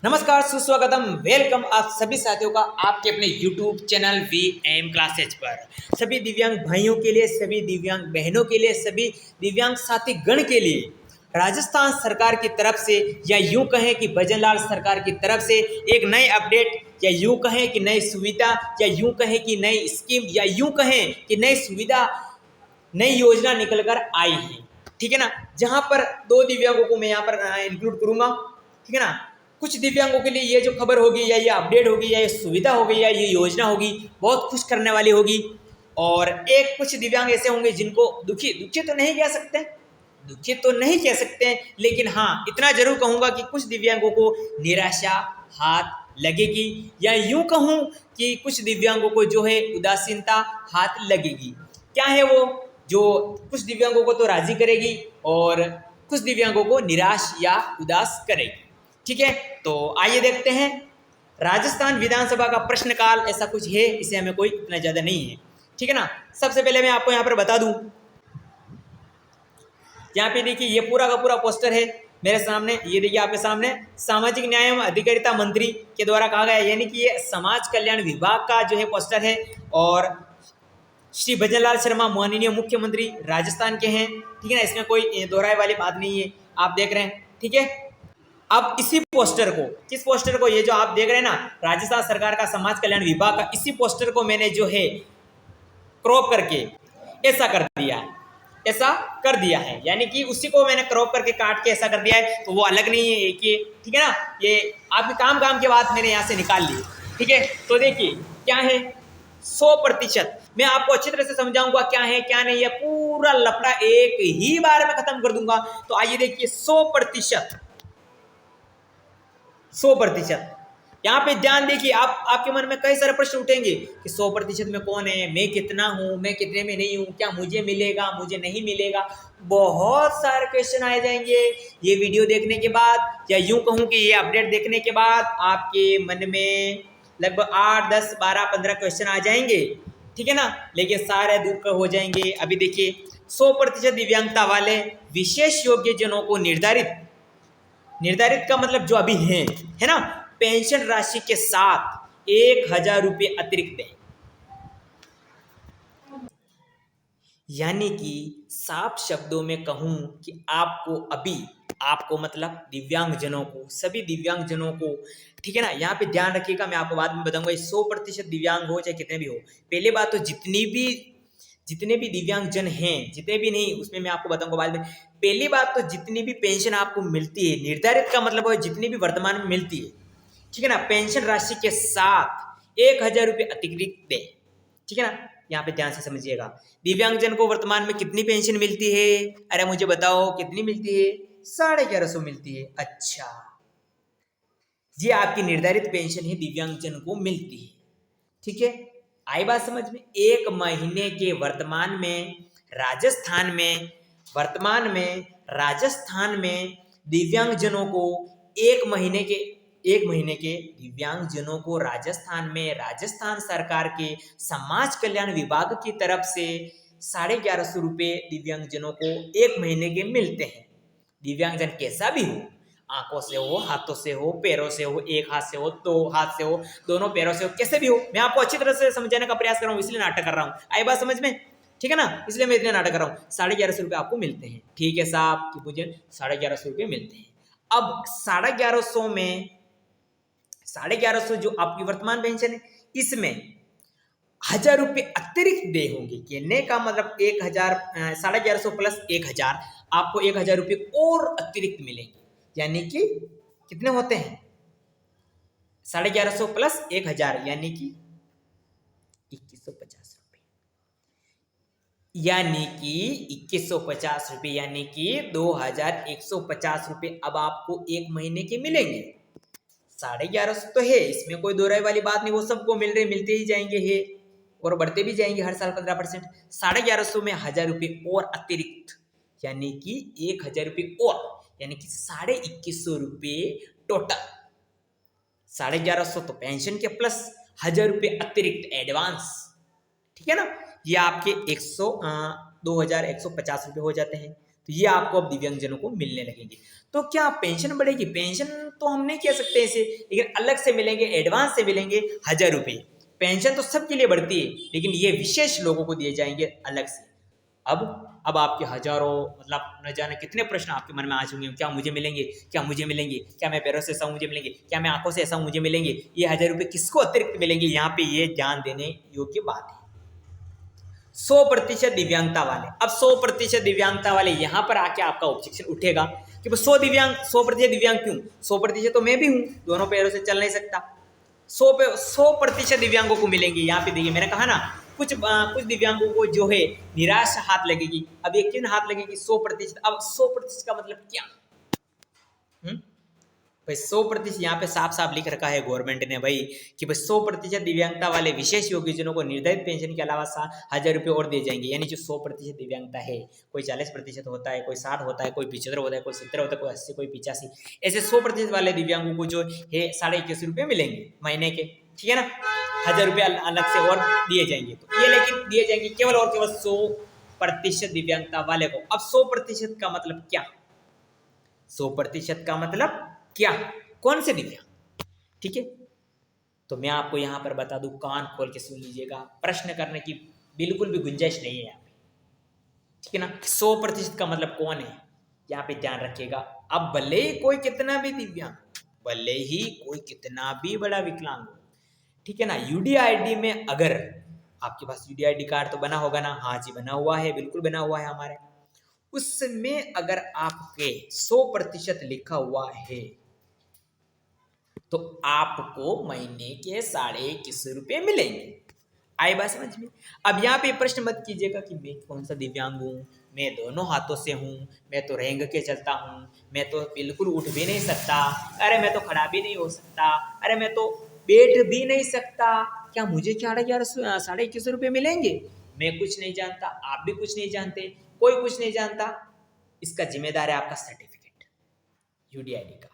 नमस्कार, सुस्वागतम, वेलकम आप सभी साथियों का आपके अपने YouTube चैनल VM क्लासेज पर। सभी दिव्यांग भाइयों के लिए, सभी दिव्यांग बहनों के लिए, सभी दिव्यांग साथी गण के लिए राजस्थान सरकार की तरफ से या यूं कहें कि भजनलाल सरकार की तरफ से एक नए अपडेट या यूं कहें कि नई सुविधा या यूं कहें कि नई स्कीम या यूं कहें कि नई सुविधा, नई योजना निकल कर आई है। ठीक है ना, जहां पर दो दिव्यांगों को मैं यहाँ पर इंक्लूड करूंगा। ठीक है ना, कुछ दिव्यांगों के लिए ये जो खबर होगी या ये अपडेट होगी या ये सुविधा होगी या ये योजना होगी बहुत खुश करने वाली होगी। और एक कुछ दिव्यांग ऐसे होंगे जिनको दुखी दुखी तो नहीं कह सकते, दुखी तो नहीं कह सकते, लेकिन हाँ इतना जरूर कहूंगा कि कुछ दिव्यांगों को निराशा हाथ लगेगी, या यूं कहूं कि कुछ दिव्यांगों को जो है उदासीनता हाथ लगेगी। क्या है वो जो कुछ दिव्यांगों को तो राजी करेगी और कुछ दिव्यांगों को निराश या उदास करेगी। ठीक है, तो आइए देखते हैं। राजस्थान विधानसभा का प्रश्नकाल ऐसा कुछ है, इसे हमें कोई इतना ज्यादा नहीं है। ठीक है ना, सबसे पहले मैं आपको यहाँ पर बता दूं, यहाँ पे देखिए ये पूरा का पूरा पोस्टर है मेरे सामने। ये देखिए आपके सामने सामाजिक न्याय एवं अधिकारिता मंत्री के द्वारा कहा गया है, यानी कि ये समाज कल्याण विभाग का जो है पोस्टर है। और श्री भजनलाल शर्मा माननीय मुख्यमंत्री राजस्थान के हैं। ठीक है ना, इसमें कोई दोहराए वाली बात नहीं है, आप देख रहे हैं। ठीक है, अब इसी पोस्टर को, किस पोस्टर को, ये जो आप देख रहे हैं ना राजस्थान सरकार का समाज कल्याण विभाग का, इसी पोस्टर को मैंने जो है क्रॉप करके ऐसा कर दिया है, ऐसा कर दिया है, यानी कि उसी को मैंने क्रॉप करके काट के ऐसा कर दिया है, तो वो अलग नहीं है एक ये। ठीक है ना, ये आपके काम काम के बाद मैंने यहाँ से निकाल ली। ठीक है, तो देखिए क्या है 100%। मैं आपको अच्छी तरह से समझाऊंगा क्या है क्या नहीं है, पूरा लफड़ा एक ही बार में खत्म कर दूंगा। तो आइए देखिए 100%, 100%। यहाँ पे ध्यान देखिए, आपके मन में कई सारे प्रश्न उठेंगे कि 100% में कौन है, मैं कितना हूं, मैं कितने में नहीं हूं, क्या मुझे मिलेगा मुझे नहीं मिलेगा, बहुत सारे क्वेश्चन आ जाएंगे ये वीडियो देखने के बाद, या यूं कहूं कि ये अपडेट देखने के बाद आपके मन में लगभग 8 10 12 15 क्वेश्चन आ जाएंगे। ठीक है ना, लेकिन सारे दूर हो जाएंगे। अभी देखिए 100% दिव्यांगता वाले विशेष योग्य जनों को निर्धारित, निर्धारित का मतलब जो अभी है ना, पेंशन राशि के साथ 1,000 रुपये अतिरिक्त दें। यानी कि साफ शब्दों में कहूं कि आपको अभी, आपको मतलब दिव्यांगजनों को, सभी दिव्यांगजनों को, ठीक है ना, यहाँ पे ध्यान रखिएगा, मैं आपको बाद में बताऊंगा 100% दिव्यांग हो चाहे कितने भी हो। पहले बात तो जितने भी दिव्यांगजन हैं, जितने भी नहीं उसमें मैं आपको बताऊंगा बाद में। पहली बात तो जितनी भी पेंशन आपको मिलती है, निर्धारित का मतलब है जितनी भी वर्तमान में मिलती है, ठीक है ना, पेंशन राशि के साथ 1,000 रुपये अतिरिक्त दें। ठीक है ना, यहाँ पे ध्यान से समझिएगा। दिव्यांगजन को वर्तमान में कितनी पेंशन मिलती है, अरे मुझे बताओ कितनी मिलती है? 1150 मिलती है। अच्छा, ये आपकी निर्धारित पेंशन है, दिव्यांगजन को मिलती है। ठीक है, आई बात समझ में? एक महीने के वर्तमान में राजस्थान में दिव्यांगजनों को एक महीने के दिव्यांगजनों को राजस्थान में राजस्थान सरकार के समाज कल्याण विभाग की तरफ से 1150 रुपये दिव्यांगजनों को एक महीने के मिलते हैं। दिव्यांगजन कैसा भी हो, आंखों से हो, हाथों से हो, पैरों से हो, एक हाथ से हो, दो हाथ से हो, दोनों पैरों से हो, कैसे भी हो, मैं आपको अच्छी तरह से समझाने का प्रयास कर रहा हूँ, इसलिए नाटक कर रहा हूँ। आई बात समझ में? ठीक है ना, इसलिए मैं इतने नाटक कर रहा हूँ। 1150 रुपये आपको मिलते हैं। ठीक है साहब, कि मुझे 1150 रुपये मिलते हैं। अब 1150 में 1150 जो आपकी वर्तमान पेंशन है, इसमें 1,000 रुपये अतिरिक्त दे होंगे। कहने का मतलब 1,000, 1150 प्लस 1,000, आपको 1,000 रुपये और अतिरिक्त मिलेंगे। यानी कि कितने होते हैं? 1150 प्लस 1,000 यानी कि 2150 रुपये, यानी कि 2150 रुपये, यानी कि 2,150 रुपये अब आपको एक महीने के मिलेंगे। 1150 तो है, इसमें कोई दो राय वाली बात नहीं, वो सबको मिलते ही जाएंगे है, और बढ़ते भी जाएंगे हर साल 15%। 1150 में 1,000 रुपये और अतिरिक्त, यानी कि 1,000 रुपये और, यानी कि 2,250 रुपये टोटल। 1150 तो पेंशन के प्लस 1,000 रुपये अतिरिक्त एडवांस। ठीक है ना, ये आपके 2,150 रुपये हो जाते हैं। तो ये आपको अब दिव्यांगजनों को मिलने लगेंगे। तो क्या पेंशन बढ़ेगी? पेंशन तो हम नहीं कह सकते इसे, लेकिन अलग से मिलेंगे, एडवांस से मिलेंगे 1000 रुपये। पेंशन तो सबके लिए बढ़ती है, लेकिन ये विशेष लोगों को दिए जाएंगे अलग से। अब आपके हजारों, मतलब न जाने कितने प्रश्न आपके मन में आ चुके हैं। क्या मुझे मिलेंगे? क्या मुझे मिलेंगे? क्या मैं पैरों से ऐसा हूं मुझे मिलेंगे? क्या मैं आंखों से ऐसा हूं मुझे मिलेंगे? ये 1000 रुपये किसको अतिरिक्त मिलेंगे? यहाँ पे ये ध्यान देने योग्य बात है। 100% दिव्यांगता वाले, अब 100% दिव्यांगता वाले यहाँ पर आके आपका ऑब्जेक्शन उठेगा कि 100% दिव्यांग क्यों? 100% तो मैं भी हूँ, दोनों पैरों से चल नहीं सकता। 100% दिव्यांगों को मिलेंगे। यहाँ पे देखिए, मैंने कहा ना, कुछ दिव्यांगों को जो है निराश हाथ लगेगी। अब ये किन हाथ लगेगी? 100%। अब 100% का मतलब क्या? भाई 100% यहाँ पे साफ साफ लिख रखा है गवर्नमेंट ने भाई कि भाई 100% दिव्यांगता वाले विशेष योग्यजनों को निर्धारित पेंशन के अलावा 1000 रुपये और दिए जाएंगे। यानी जो 100% दिव्यांगता है, कोई 40% होता है, कोई 60 होता है, कोई 75 होता है, कोई 70 होता है, कोई 80, कोई 85, ऐसे 100% वाले दिव्यांगों को जो है 21.5 रुपये मिलेंगे महीने के। ठीक है ना? 1000 रुपये अलग से और दिए जाएंगे। तो ये लेकिन दिए जाएंगे केवल और केवल 100% दिव्यांगता वाले को। अब 100% का मतलब क्या? 100% का मतलब क्या? कौन से दिव्यांग? ठीक है, तो मैं आपको यहां पर बता दूं, कान खोल के सुन लीजिएगा, प्रश्न करने की बिल्कुल भी गुंजाइश नहीं है यहाँ पे। ठीक है ना? 100% का मतलब कौन है, यहाँ पे ध्यान रखिएगा। अब भले ही कोई कितना भी दिव्यांग, भले ही कोई कितना भी बड़ा विकलांग हो, ठीक है ना, यूडीआईडी में अगर आपके पास यूडीआईडी कार्ड तो बना होगा ना? हाँ जी, बना हुआ है, बिल्कुल बना हुआ है हमारे। उसमें अगर आपके 100% लिखा हुआ है तो आपको महीने के 21.5 रुपये मिलेंगे। आई बात समझ में? अब यहाँ पे प्रश्न मत कीजिएगा कि मैं कौन सा दिव्यांग हूँ, मैं दोनों हाथों से हूँ, मैं तो रेंग के चलता हूँ, मैं तो बिल्कुल उठ भी नहीं सकता, अरे मैं तो खड़ा भी नहीं हो सकता, अरे मैं तो बैठ भी नहीं सकता, क्या मुझे 21.5 रुपये मिलेंगे? मैं कुछ नहीं जानता, आप भी कुछ नहीं जानते, कोई कुछ नहीं जानता। इसका जिम्मेदार है आपका सर्टिफिकेट, यूडीआईडी कार्ड।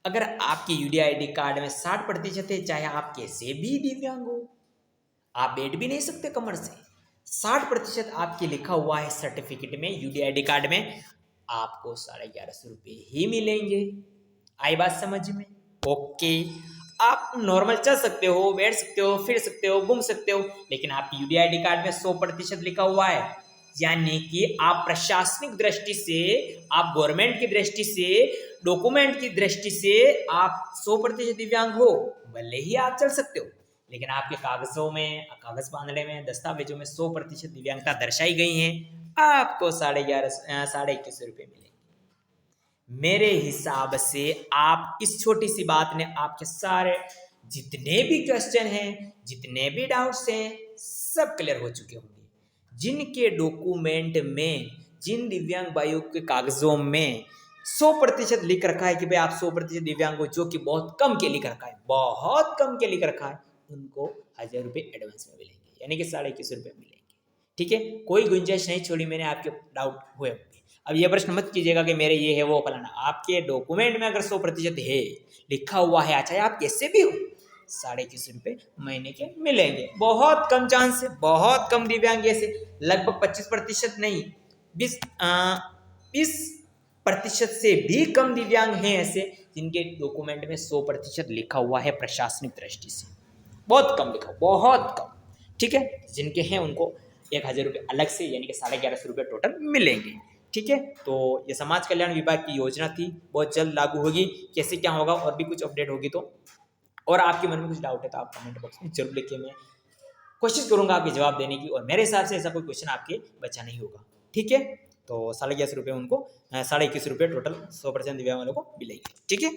अगर आपके यूडीआईडी कार्ड में 60% है, चाहे आप कैसे भी दिव्यांग हो, आप बैठ भी नहीं सकते कमर से, 60% आपके लिखा हुआ है सर्टिफिकेट में, यूडीआईडी कार्ड में, आपको 11.5 रुपये ही मिलेंगे। आई बात समझ में? ओके, आप नॉर्मल चल सकते हो, बैठ सकते हो, फिर सकते हो, घूम सकते हो, लेकिन आपकी यूडीआईडी कार्ड में 100% लिखा हुआ है, यानी कि आप प्रशासनिक दृष्टि से, आप गवर्नमेंट की दृष्टि से, डॉक्यूमेंट की दृष्टि से आप 100% दिव्यांग हो। भले ही आप चल सकते हो, लेकिन आपके कागजों में, कागज बांधने में, दस्तावेजों में 100% दिव्यांगता दर्शाई गई है, आपको 21.5 रुपये मिलेंगे। मेरे हिसाब से आप इस छोटी सी बात ने आपके सारे जितने भी क्वेश्चन हैं, जितने भी डाउट्स हैं, सब क्लियर हो चुके होंगे। जिनके डॉक्यूमेंट में, जिन दिव्यांग भाइयों के कागजों में 100% लिख रखा है कि भाई आप 100% दिव्यांग हो, जो कि बहुत कम के लिख रखा है, बहुत कम के लिख रखा है, उनको 1000 रुपये एडवांस में मिलेंगे, यानी कि 21.5 रुपये मिलेंगे। ठीक है, कोई गुंजाइश नहीं छोड़ी मैंने, आपके डाउट हुए होंगे। अब ये प्रश्न मत कीजिएगा कि मेरे ये है वो फलाना, आपके डॉक्यूमेंट में अगर 100% है, लिखा हुआ है, चाहे आप कैसे भी हो, 21.5 रुपये महीने के मिलेंगे। बहुत कम चांस है, बहुत कम दिव्यांग, ऐसे लगभग 25% नहीं, 20% से भी कम दिव्यांग हैं ऐसे जिनके डॉक्यूमेंट में 100% लिखा हुआ है प्रशासनिक दृष्टि से, बहुत कम लिखा, बहुत कम। ठीक है, जिनके हैं उनको 1000 रुपये अलग से, यानी कि 11.5 रुपये टोटल मिलेंगे। ठीक है, तो ये समाज कल्याण विभाग की योजना थी, बहुत जल्द लागू होगी। कैसे क्या होगा, और भी कुछ अपडेट होगी तो, और आपके मन में कुछ डाउट है तो आप कमेंट बॉक्स में जरूर लिखिए, मैं कोशिश करूंगा आपके जवाब देने की, और मेरे हिसाब से ऐसा कोई क्वेश्चन आपके बचा नहीं होगा। ठीक है, तो 11.5 रुपये उनको, 21.5 रुपये टोटल 100% दिव्यांग वालों को मिलेगी। ठीक है।